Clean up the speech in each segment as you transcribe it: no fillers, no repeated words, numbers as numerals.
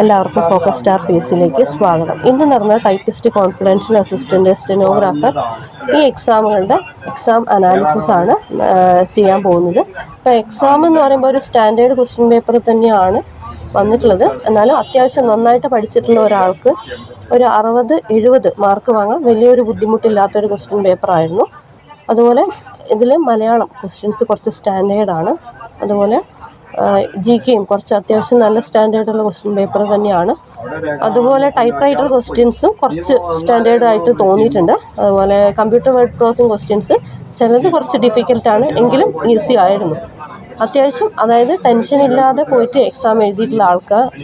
എല്ലാവർക്കും focus star പേസിലേക്ക് സ്വാഗതം. ഇന്ന് നടന്ന ടൈപ്പിസ്റ്റ്, കോൺഫിഡൻഷ്യൽ അസിസ്റ്റന്റ്, സ്റ്റെനോഗ്രാഫർ ഈ എക്സാം അനാലിസിസ് ആണ് ചെയ്യാൻ പോകുന്നത്. അപ്പോൾ എക്സാം എന്ന് പറയുമ്പോൾ ഒരു സ്റ്റാൻഡേർഡ് ക്വസ്റ്റ്യൻ പേപ്പർ തന്നെയാണ് വന്നിട്ടുള്ളത്. എന്നാലും അത്യാവശ്യം നന്നായിട്ട് പഠിച്ചിട്ടുള്ള ഒരാൾക്ക് ഒരു 60-70 മാർക്ക് വാങ്ങാൻ വലിയൊരു ബുദ്ധിമുട്ടില്ലാത്തൊരു ക്വസ്റ്റ്യൻ പേപ്പർ ആയിരുന്നു. അതുപോലെ ഇതിൽ മലയാളം ക്വസ്റ്റ്യൻസ് കുറച്ച് സ്റ്റാൻഡേർഡാണ്. അതുപോലെ GKയും കുറച്ച് അത്യാവശ്യം നല്ല സ്റ്റാൻഡേർഡുള്ള ക്വസ്റ്റ്യൻ പേപ്പർ തന്നെയാണ്. അതുപോലെ ടൈപ്പ് റൈറ്റർ ക്വസ്റ്റ്യൻസും കുറച്ച് സ്റ്റാൻഡേർഡ് ആയിട്ട് തോന്നിയിട്ടുണ്ട്. അതുപോലെ കമ്പ്യൂട്ടർ വേർഡ് പ്രോസസ്സിംഗ് ക്വസ്റ്റ്യൻസ് ചിലത് കുറച്ച് ഡിഫിക്കൽട്ടാണ്, എങ്കിലും ഈസി ആയിരുന്നു അത്യാവശ്യം. അതായത് ടെൻഷൻ ഇല്ലാതെ പോയിട്ട് എക്സാം എഴുതിയിട്ടുള്ള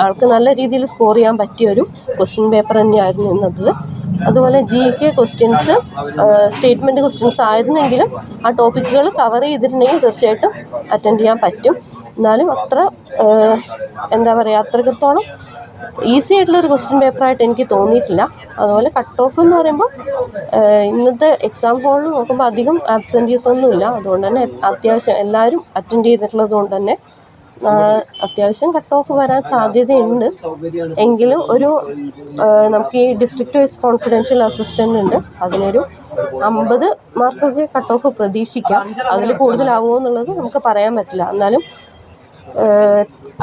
ആൾക്ക് നല്ല രീതിയിൽ സ്കോർ ചെയ്യാൻ പറ്റിയൊരു ക്വസ്റ്റ്യൻ പേപ്പർ തന്നെയായിരുന്നു ഇന്നത്തത്. അതുപോലെ GK ക്വസ്റ്റ്യൻസ് സ്റ്റേറ്റ്മെൻറ്റ് ക്വസ്റ്റ്യൻസ് ആയിരുന്നെങ്കിലും ആ ടോപ്പിക്കുകൾ കവർ ചെയ്തിട്ടുണ്ടെങ്കിൽ തീർച്ചയായിട്ടും അറ്റൻഡ് ചെയ്യാൻ പറ്റും. എന്നാലും അത്രത്തോളം ഈസി ആയിട്ടുള്ളൊരു ക്വസ്റ്റ്യൻ പേപ്പറായിട്ട് എനിക്ക് തോന്നിയിട്ടില്ല. അതുപോലെ കട്ട് ഓഫ് എന്ന് പറയുമ്പോൾ ഇന്നത്തെ എക്സാം ഹോളിൽ നോക്കുമ്പോൾ അധികം ആബ്സെൻറ്റീസ് ഒന്നുമില്ല. അതുകൊണ്ട് തന്നെ അത്യാവശ്യം എല്ലാവരും അറ്റൻഡ് ചെയ്തിട്ടുള്ളത് കൊണ്ട് തന്നെ അത്യാവശ്യം കട്ട് ഓഫ് വരാൻ സാധ്യതയുണ്ട്. എങ്കിലും നമുക്ക് ഈ ഡിസ്ട്രിക്ട് വൈസ് കോൺഫിഡൻഷ്യൽ അസിസ്റ്റൻ്റ് ഉണ്ട്, അതിനൊരു 50 മാർക്കൊക്കെ കട്ട് ഓഫ് പ്രതീക്ഷിക്കാം. അതിൽ കൂടുതലാവുമോ എന്നുള്ളത് നമുക്ക് പറയാൻ പറ്റില്ല. എന്നാലും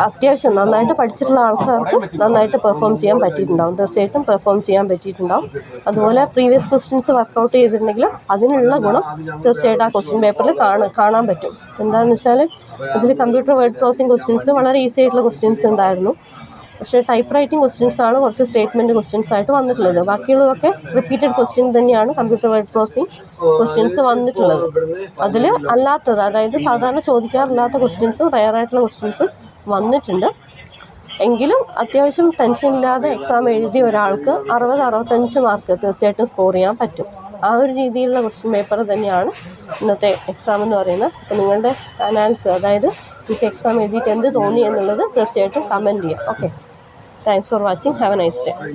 അത്യാവശ്യം നന്നായിട്ട് പഠിച്ചിട്ടുള്ള ആൾക്കാർക്ക് നന്നായിട്ട് പെർഫോം ചെയ്യാൻ പറ്റിയിട്ടുണ്ടാവും, തീർച്ചയായിട്ടും പെർഫോം ചെയ്യാൻ പറ്റിയിട്ടുണ്ടാവും. അതുപോലെ പ്രീവിയസ് ക്വസ്റ്റ്യൻസ് വർക്കൗട്ട് ചെയ്തിട്ടുണ്ടെങ്കിൽ അതിനുള്ള ഗുണം തീർച്ചയായിട്ടും ആ ക്വസ്റ്റ്യൻ പേപ്പറിൽ കാണാൻ പറ്റും. എന്താണെന്ന് വെച്ചാൽ ഇതിൽ കമ്പ്യൂട്ടർ വേർഡ് പ്രോസസ്സിംഗ് ക്വസ്റ്റ്യൻസ് വളരെ ഈസി ആയിട്ടുള്ള ക്വസ്റ്റ്യൻസ് ഉണ്ടായിരുന്നു. പക്ഷേ ടൈപ്പ് റൈറ്റിംഗ് ക്വസ്റ്റ്യൻസ് ആണ് കുറച്ച് സ്റ്റേറ്റ്മെൻറ്റ് ക്വസ്റ്റ്യൻസ് ആയിട്ട് വന്നിട്ടുള്ളത്. ബാക്കിയുള്ളതൊക്കെ റിപ്പീറ്റഡ് ക്വസ്റ്റ്യൻ തന്നെയാണ് കമ്പ്യൂട്ടർ വേർഡ് പ്രോസസ്സിംഗ് ക്വസ്റ്റ്യൻസ് വന്നിട്ടുള്ളത്. അതിൽ അല്ലാത്തത്, അതായത് സാധാരണ ചോദിക്കാറില്ലാത്ത ക്വസ്റ്റ്യൻസും റയർ ആയിട്ടുള്ള ക്വസ്റ്റ്യൻസും വന്നിട്ടുണ്ട്. എങ്കിലും അത്യാവശ്യം ടെൻഷൻ ഇല്ലാതെ എക്സാം എഴുതിയ ഒരാൾക്ക് 60-65 മാർക്ക് തീർച്ചയായിട്ടും സ്കോർ ചെയ്യാൻ പറ്റും. ആ ഒരു രീതിയിലുള്ള ക്വസ്റ്റ്യൻ പേപ്പർ തന്നെയാണ് ഇന്നത്തെ എക്സാം എന്ന് പറയുന്നത്. അപ്പോൾ നിങ്ങളുടെ അനാലിസിസ്, അതായത് നിങ്ങൾക്ക് എക്സാം എഴുതിയിട്ട് എന്ത് തോന്നി എന്നുള്ളത് തീർച്ചയായിട്ടും കമൻറ്റ് ചെയ്യാം. Okay, thanks for watching. Have A nice day.